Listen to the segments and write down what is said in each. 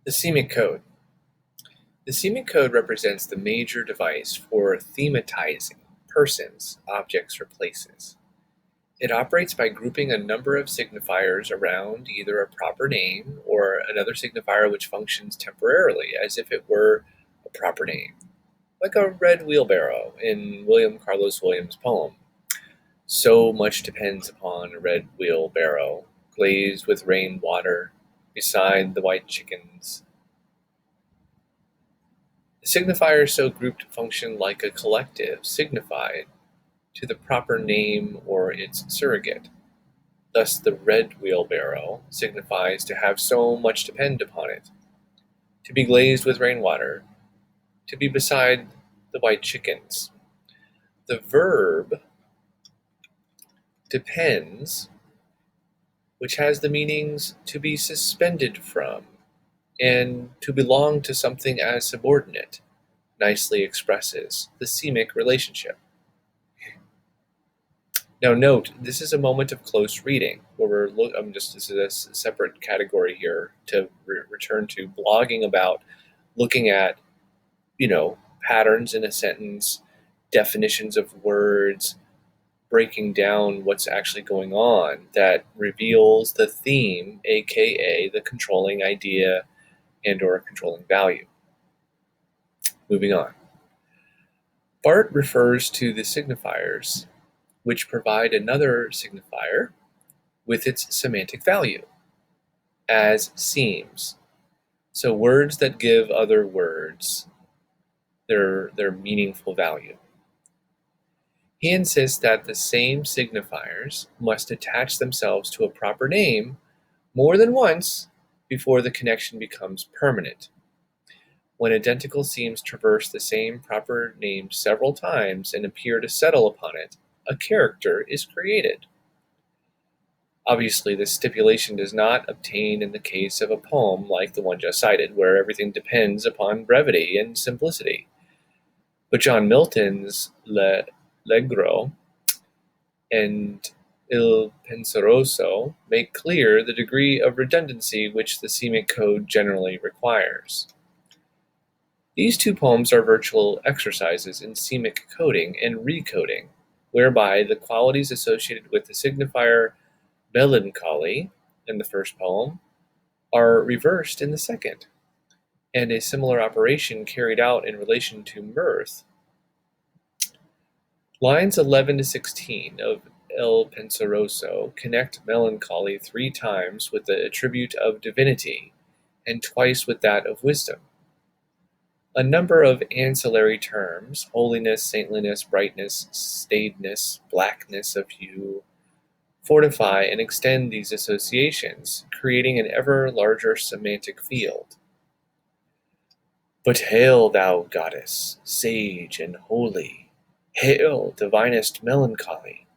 The Semic Code. The Semic Code represents the major device for thematizing persons, objects, or places. It operates by grouping a number of signifiers around either a proper name or another signifier which functions temporarily as if it were a proper name, like a red wheelbarrow in William Carlos Williams' poem. So much depends upon a red wheelbarrow, glazed with rain water, beside the white chickens. The signifiers so grouped function like a collective, signified to the proper name or its surrogate. Thus, the red wheelbarrow signifies to have so much depend upon it, to be glazed with rainwater, to be beside the white chickens. The verb depends, which has the meanings to be suspended from and to belong to something as subordinate, nicely expresses the semic relationship. Now note, this is a moment of close reading, where this is a separate category here to return to blogging about looking at, patterns in a sentence, definitions of words, breaking down what's actually going on that reveals the theme, aka the controlling idea and or controlling value. Moving on. Barth refers to the signifiers which provide another signifier with its semantic value as semes. So words that give other words their meaningful value. He insists that the same signifiers must attach themselves to a proper name more than once before the connection becomes permanent. When identical semes traverse the same proper name several times and appear to settle upon it, a character is created. Obviously, this stipulation does not obtain in the case of a poem like the one just cited, where everything depends upon brevity and simplicity. But John Milton's L'Allegro and Il Penseroso make clear the degree of redundancy which the Semic Code generally requires. These two poems are virtual exercises in Semic coding and recoding, whereby the qualities associated with the signifier melancholy in the first poem are reversed in the second, and a similar operation carried out in relation to mirth. Lines 11 to 16 of Il Penseroso connect melancholy 3 times with the attribute of divinity and twice with that of wisdom. A number of ancillary terms, holiness, saintliness, brightness, staidness, blackness of hue, fortify and extend these associations, creating an ever larger semantic field. But hail, thou goddess, sage and holy, hail, divinest melancholy,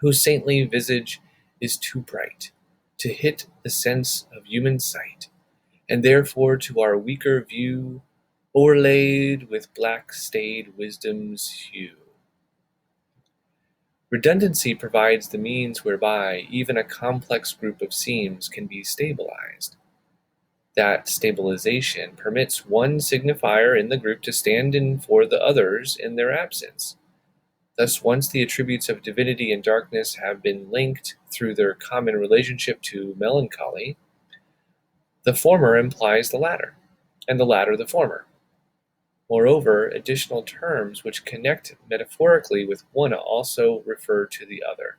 whose saintly visage is too bright to hit the sense of human sight, and therefore to our weaker view o'erlaid with black staid wisdom's hue. Redundancy provides the means whereby even a complex group of semes can be stabilized. That stabilization permits one signifier in the group to stand in for the others in their absence. Thus, once the attributes of divinity and darkness have been linked through their common relationship to melancholy, the former implies the latter, and the latter the former. Moreover, additional terms which connect metaphorically with one also refer to the other.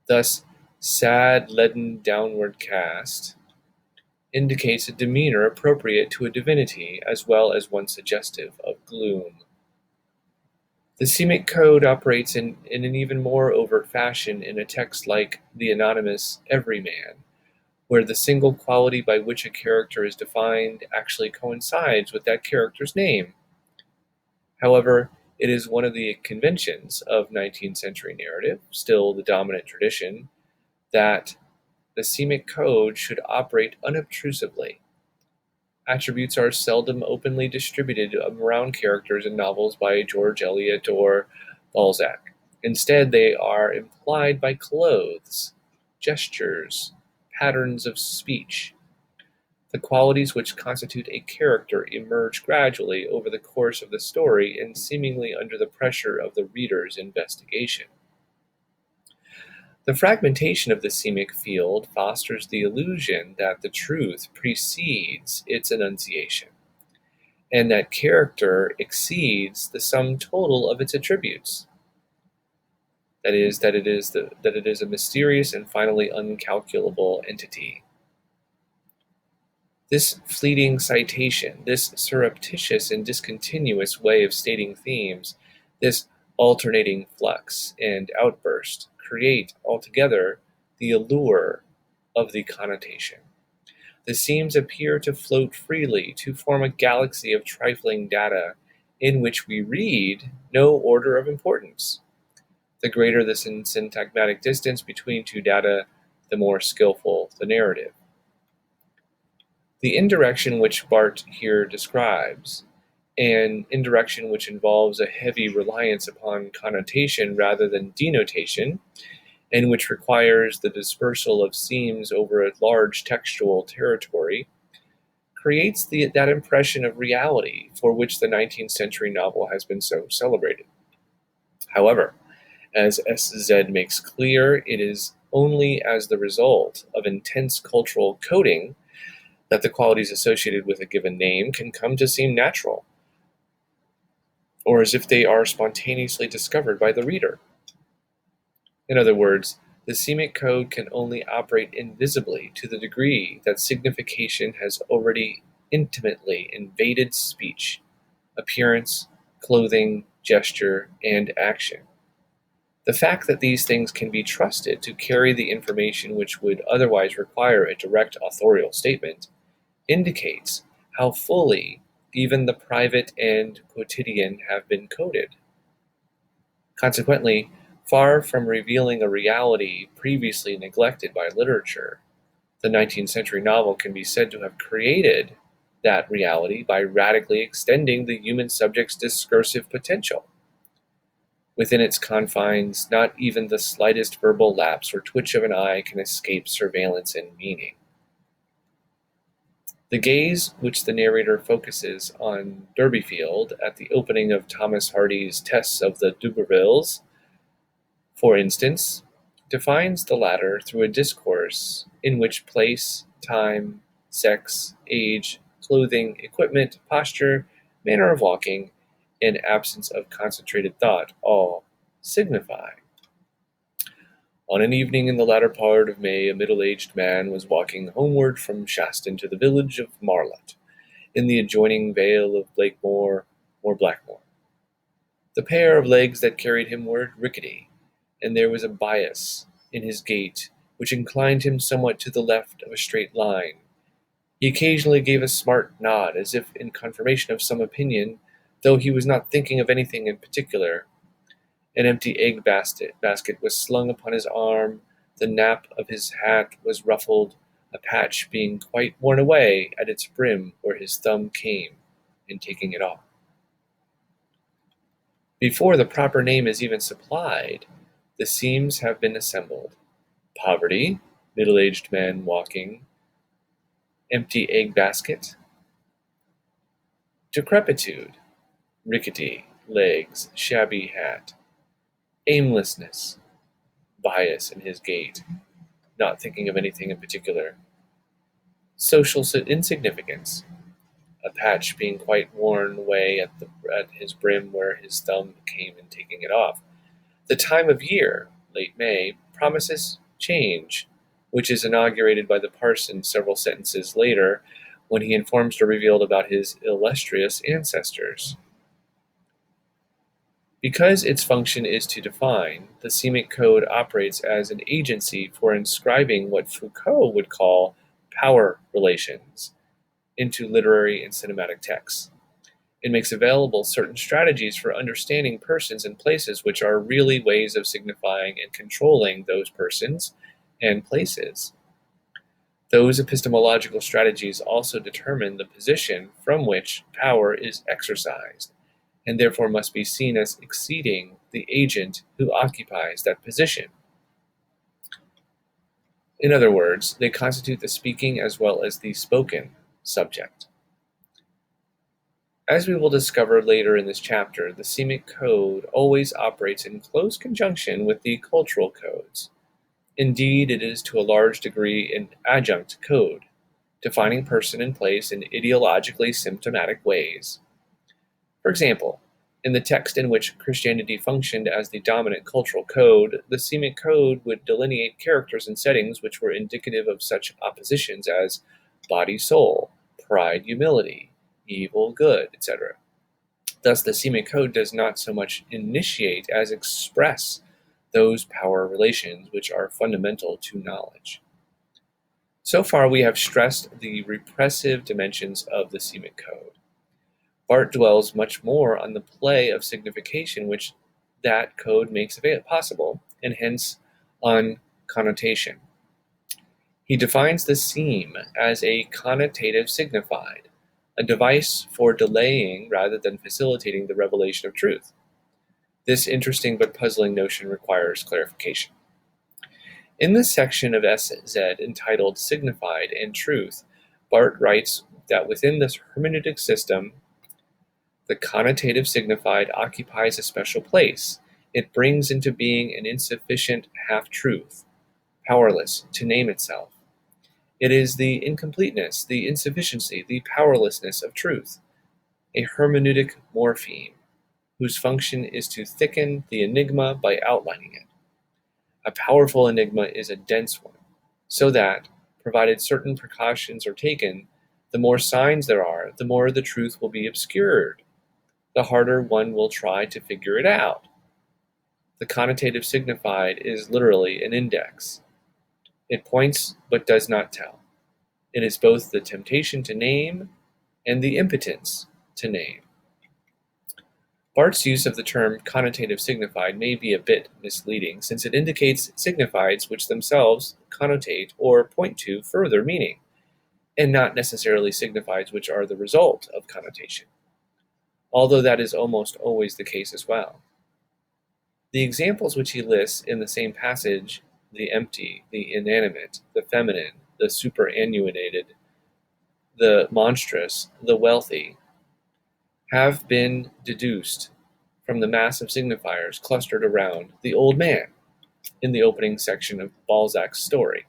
Thus, sad, leaden, downward cast indicates a demeanor appropriate to a divinity as well as one suggestive of gloom. The Semic Code operates in an even more overt fashion in a text like the anonymous Everyman, where the single quality by which a character is defined actually coincides with that character's name. However, it is one of the conventions of 19th century narrative, still the dominant tradition, that the Semic Code should operate unobtrusively. Attributes are seldom openly distributed around characters in novels by George Eliot or Balzac. Instead, they are implied by clothes, gestures, patterns of speech. The qualities which constitute a character emerge gradually over the course of the story and seemingly under the pressure of the reader's investigation. The fragmentation of the semic field fosters the illusion that the truth precedes its enunciation, and that character exceeds the sum total of its attributes. That is, that it is a mysterious and finally uncalculable entity. This fleeting citation, this surreptitious and discontinuous way of stating themes, this alternating flux and outburst create altogether the allure of the connotation. The seams appear to float freely, to form a galaxy of trifling data in which we read no order of importance. The greater the syntagmatic distance between two data, the more skillful the narrative. The indirection which Barthes here describes, an indirection which involves a heavy reliance upon connotation rather than denotation, and which requires the dispersal of seams over a large textual territory, creates that impression of reality for which the 19th century novel has been so celebrated. However, as S.Z. makes clear, it is only as the result of intense cultural coding that the qualities associated with a given name can come to seem natural, or as if they are spontaneously discovered by the reader. In other words, the semic code can only operate invisibly to the degree that signification has already intimately invaded speech, appearance, clothing, gesture, and action. The fact that these things can be trusted to carry the information which would otherwise require a direct authorial statement indicates how fully even the private and quotidian have been coded. Consequently, far from revealing a reality previously neglected by literature, the 19th century novel can be said to have created that reality by radically extending the human subject's discursive potential. Within its confines, not even the slightest verbal lapse or twitch of an eye can escape surveillance and meaning. The gaze which the narrator focuses on Durbeyfield at the opening of Thomas Hardy's Tests of the D'Urbervilles, for instance, defines the latter through a discourse in which place, time, sex, age, clothing, equipment, posture, manner of walking, and absence of concentrated thought all signify. On an evening in the latter part of May, a middle-aged man was walking homeward from Shaston to the village of Marlott, in the adjoining vale of Blakemore or Blackmore. The pair of legs that carried him were rickety, and there was a bias in his gait which inclined him somewhat to the left of a straight line. He occasionally gave a smart nod, as if in confirmation of some opinion, though he was not thinking of anything in particular. An empty egg basket was slung upon his arm, the nap of his hat was ruffled, a patch being quite worn away at its brim where his thumb came in taking it off. Before the proper name is even supplied, the seams have been assembled. Poverty, middle-aged man walking, empty egg basket. Decrepitude, rickety, legs, shabby hat. Aimlessness, bias in his gait, not thinking of anything in particular. Social insignificance, a patch being quite worn away at his brim where his thumb came in taking it off. The time of year, late May, promises change, which is inaugurated by the parson several sentences later when he informs Durbeyfield about his illustrious ancestors. Because its function is to define, the semic code operates as an agency for inscribing what Foucault would call power relations into literary and cinematic texts. It makes available certain strategies for understanding persons and places which are really ways of signifying and controlling those persons and places. Those epistemological strategies also determine the position from which power is exercised, and therefore must be seen as exceeding the agent who occupies that position. In other words, they constitute the speaking as well as the spoken, subject. As we will discover later in this chapter, the semic code always operates in close conjunction with the cultural codes. Indeed, it is to a large degree an adjunct code, defining person and place in ideologically symptomatic ways. For example, in the text in which Christianity functioned as the dominant cultural code, the semic code would delineate characters and settings which were indicative of such oppositions as body-soul, pride-humility, evil-good, etc. Thus, the semic code does not so much initiate as express those power relations which are fundamental to knowledge. So far, we have stressed the repressive dimensions of the semic code. Barth dwells much more on the play of signification which that code makes possible, and hence on connotation. He defines the seem as a connotative signified, a device for delaying rather than facilitating the revelation of truth. This interesting but puzzling notion requires clarification. In the section of SZ entitled Signified and Truth, Barth writes that within this hermeneutic system, the connotative signified occupies a special place. It brings into being an insufficient half-truth, powerless to name itself. It is the incompleteness, the insufficiency, the powerlessness of truth, a hermeneutic morpheme, whose function is to thicken the enigma by outlining it. A powerful enigma is a dense one, so that, provided certain precautions are taken, the more signs there are, the more the truth will be obscured, the harder one will try to figure it out. The connotative signified is literally an index. It points but does not tell. It is both the temptation to name and the impotence to name. Barth's use of the term connotative signified may be a bit misleading, since it indicates signifieds which themselves connotate or point to further meaning, and not necessarily signifieds which are the result of connotation, although that is almost always the case as well. The examples which he lists in the same passage, the empty, the inanimate, the feminine, the superannuated, the monstrous, the wealthy, have been deduced from the mass of signifiers clustered around the old man in the opening section of Balzac's story.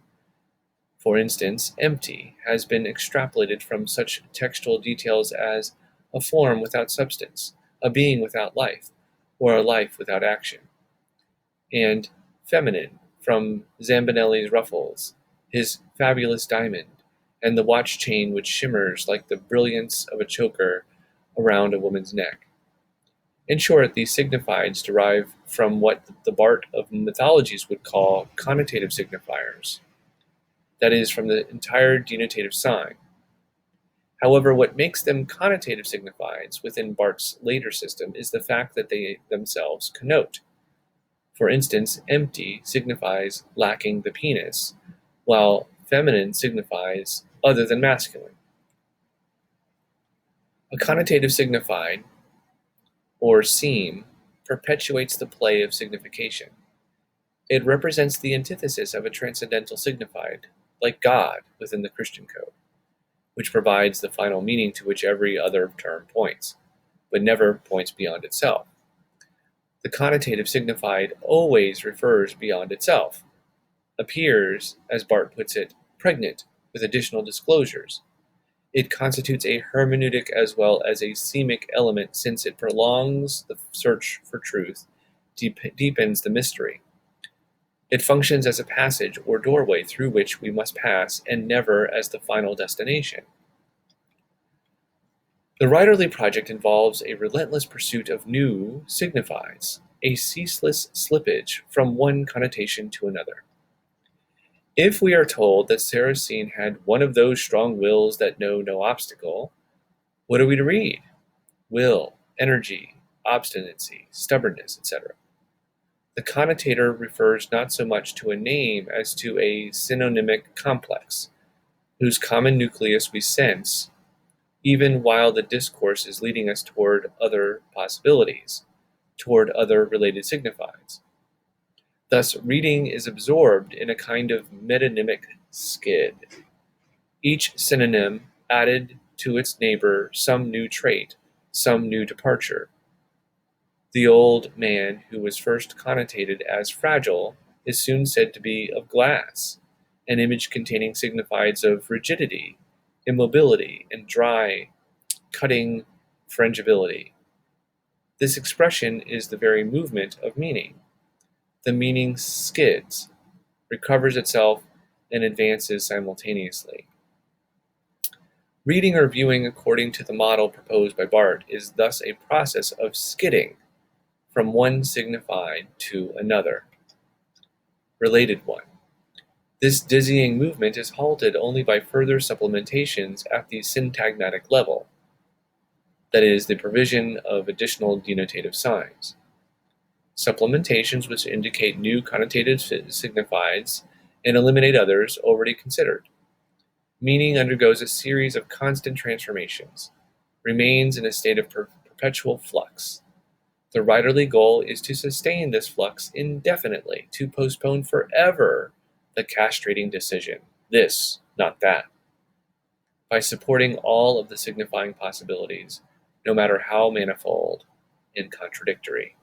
For instance, empty has been extrapolated from such textual details as a form without substance, a being without life, or a life without action. And feminine from Zambinelli's ruffles, his fabulous diamond, and the watch chain which shimmers like the brilliance of a choker around a woman's neck. In short, these signifieds derive from what the Barth of mythologies would call connotative signifiers, that is, from the entire denotative sign. However, what makes them connotative signifieds within Barth's later system is the fact that they themselves connote. For instance, empty signifies lacking the penis, while feminine signifies other than masculine. A connotative signified, or seem, perpetuates the play of signification. It represents the antithesis of a transcendental signified, like God within the Christian code, which provides the final meaning to which every other term points, but never points beyond itself. The connotative signified always refers beyond itself, appears, as Barth puts it, pregnant with additional disclosures. It constitutes a hermeneutic as well as a semic element, since it prolongs the search for truth, deepens the mystery. It functions as a passage or doorway through which we must pass, and never as the final destination. The writerly project involves a relentless pursuit of new signifieds, a ceaseless slippage from one connotation to another. If we are told that Sarracine had one of those strong wills that know no obstacle, what are we to read? Will, energy, obstinacy, stubbornness, etc. The connotator refers not so much to a name as to a synonymic complex, whose common nucleus we sense, even while the discourse is leading us toward other possibilities, toward other related signifieds. Thus, reading is absorbed in a kind of metonymic skid. Each synonym added to its neighbor some new trait, some new departure. The old man who was first connotated as fragile is soon said to be of glass, an image containing signifieds of rigidity, immobility, and dry, cutting frangibility. This expression is the very movement of meaning. The meaning skids, recovers itself, and advances simultaneously. Reading or viewing according to the model proposed by Barth is thus a process of skidding from one signified to another, related one. This dizzying movement is halted only by further supplementations at the syntagmatic level, that is, the provision of additional denotative signs. Supplementations which indicate new connotative signifieds and eliminate others already considered. Meaning undergoes a series of constant transformations, remains in a state of perpetual flux. The writerly goal is to sustain this flux indefinitely, to postpone forever the castrating decision, this, not that, by supporting all of the signifying possibilities, no matter how manifold and contradictory.